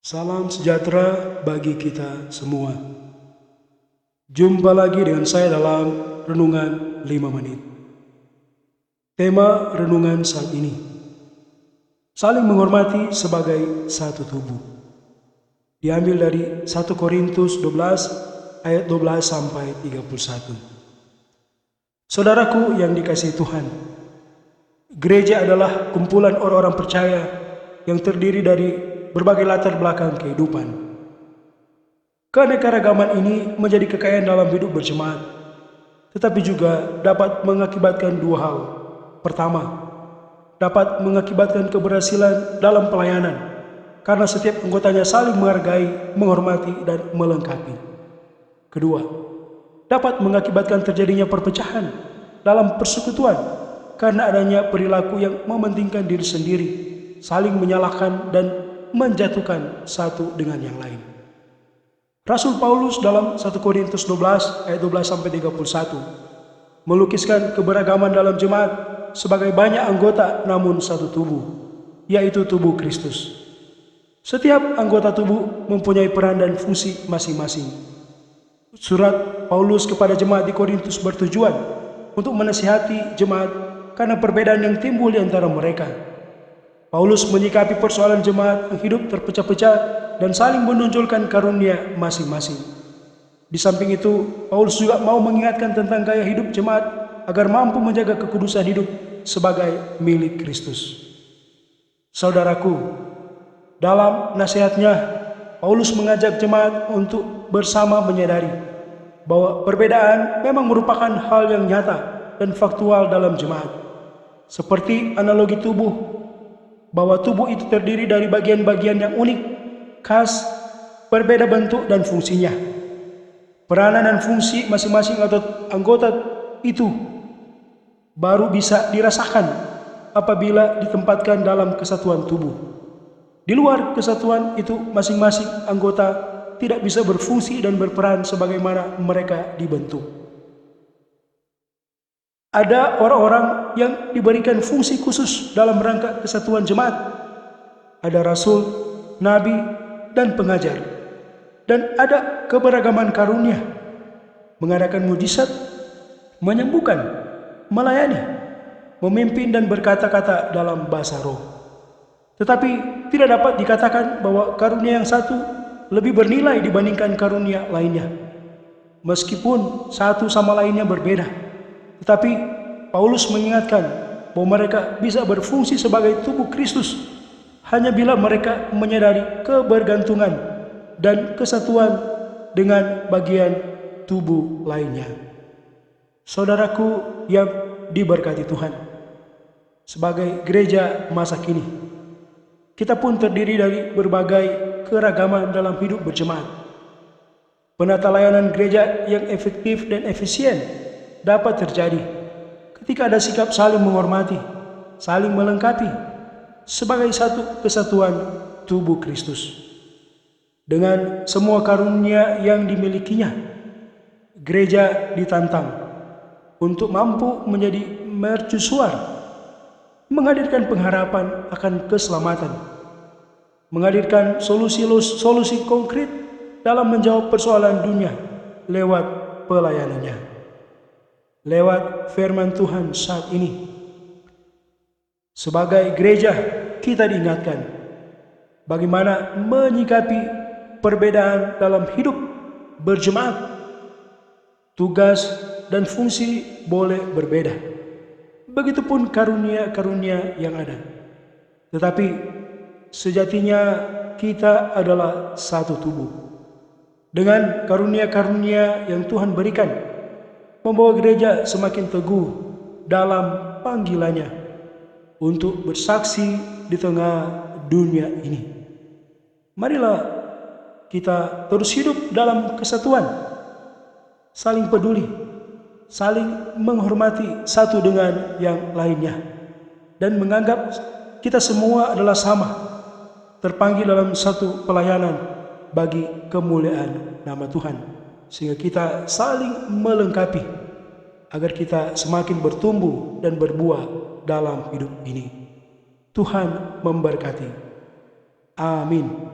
Salam sejahtera bagi kita semua. Jumpa lagi dengan saya dalam Renungan 5 Menit. Tema renungan saat ini, saling menghormati sebagai satu tubuh. Diambil dari 1 Korintus 12 ayat 12 sampai 31. Saudaraku yang dikasihi Tuhan, gereja adalah kumpulan orang-orang percaya yang terdiri dari berbagai latar belakang kehidupan. Keanekaragaman ini menjadi kekayaan dalam hidup berjemaat, tetapi juga dapat mengakibatkan dua hal. Pertama, dapat mengakibatkan keberhasilan dalam pelayanan, karena setiap anggotanya saling menghargai, menghormati, dan melengkapi. Kedua, dapat mengakibatkan terjadinya perpecahan dalam persekutuan, karena adanya perilaku yang mementingkan diri sendiri, saling menyalahkan dan menjatuhkan satu dengan yang lain. Rasul Paulus dalam 1 Korintus 12 ayat 12-31 melukiskan keberagaman dalam jemaat sebagai banyak anggota namun satu tubuh, yaitu tubuh Kristus. Setiap anggota tubuh mempunyai peran dan fungsi masing-masing. Surat Paulus kepada jemaat di Korintus bertujuan untuk menasihati jemaat karena perbedaan yang timbul di antara mereka. Paulus menyikapi persoalan jemaat yang hidup terpecah-pecah dan saling menonjolkan karunia masing-masing. Di samping itu, Paulus juga mau mengingatkan tentang gaya hidup jemaat agar mampu menjaga kekudusan hidup sebagai milik Kristus. Saudaraku, dalam nasihatnya, Paulus mengajak jemaat untuk bersama menyadari bahwa perbedaan memang merupakan hal yang nyata dan faktual dalam jemaat. Seperti analogi tubuh, bahwa tubuh itu terdiri dari bagian-bagian yang unik, khas, berbeda bentuk dan fungsinya. Peranan dan fungsi masing-masing anggota itu baru bisa dirasakan apabila ditempatkan dalam kesatuan tubuh. Di luar kesatuan itu, masing-masing anggota tidak bisa berfungsi dan berperan sebagaimana mereka dibentuk. Ada orang-orang yang diberikan fungsi khusus dalam rangka kesatuan jemaat. Ada rasul, nabi, dan pengajar. Dan ada keberagaman karunia, mengadakan mujizat, menyembuhkan, melayani, memimpin dan berkata-kata dalam bahasa roh. Tetapi tidak dapat dikatakan bahwa karunia yang satu lebih bernilai dibandingkan karunia lainnya, meskipun satu sama lainnya berbeda. Tetapi Paulus mengingatkan bahwa mereka bisa berfungsi sebagai tubuh Kristus hanya bila mereka menyadari kebergantungan dan kesatuan dengan bagian tubuh lainnya. Saudaraku yang diberkati Tuhan, sebagai gereja masa kini, kita pun terdiri dari berbagai keragaman dalam hidup berjemaat. Penata layanan gereja yang efektif dan efisien dapat terjadi ketika ada sikap saling menghormati, saling melengkapi sebagai satu kesatuan tubuh Kristus. Dengan semua karunia yang dimilikinya, gereja ditantang untuk mampu menjadi mercusuar, menghadirkan pengharapan akan keselamatan, menghadirkan solusi konkret dalam menjawab persoalan dunia lewat pelayanannya. Lewat firman Tuhan saat ini, sebagai gereja kita diingatkan bagaimana menyikapi perbedaan dalam hidup berjemaat. Tugas dan fungsi boleh berbeda, begitupun karunia-karunia yang ada. Tetapi sejatinya kita adalah satu tubuh. Dengan karunia-karunia yang Tuhan berikan, membawa gereja semakin teguh dalam panggilannya untuk bersaksi di tengah dunia ini. Marilah kita terus hidup dalam kesatuan, saling peduli, saling menghormati satu dengan yang lainnya, dan menganggap kita semua adalah sama, terpanggil dalam satu pelayanan bagi kemuliaan nama Tuhan. Sehingga kita saling melengkapi agar kita semakin bertumbuh dan berbuah dalam hidup ini. Tuhan memberkati. Amin.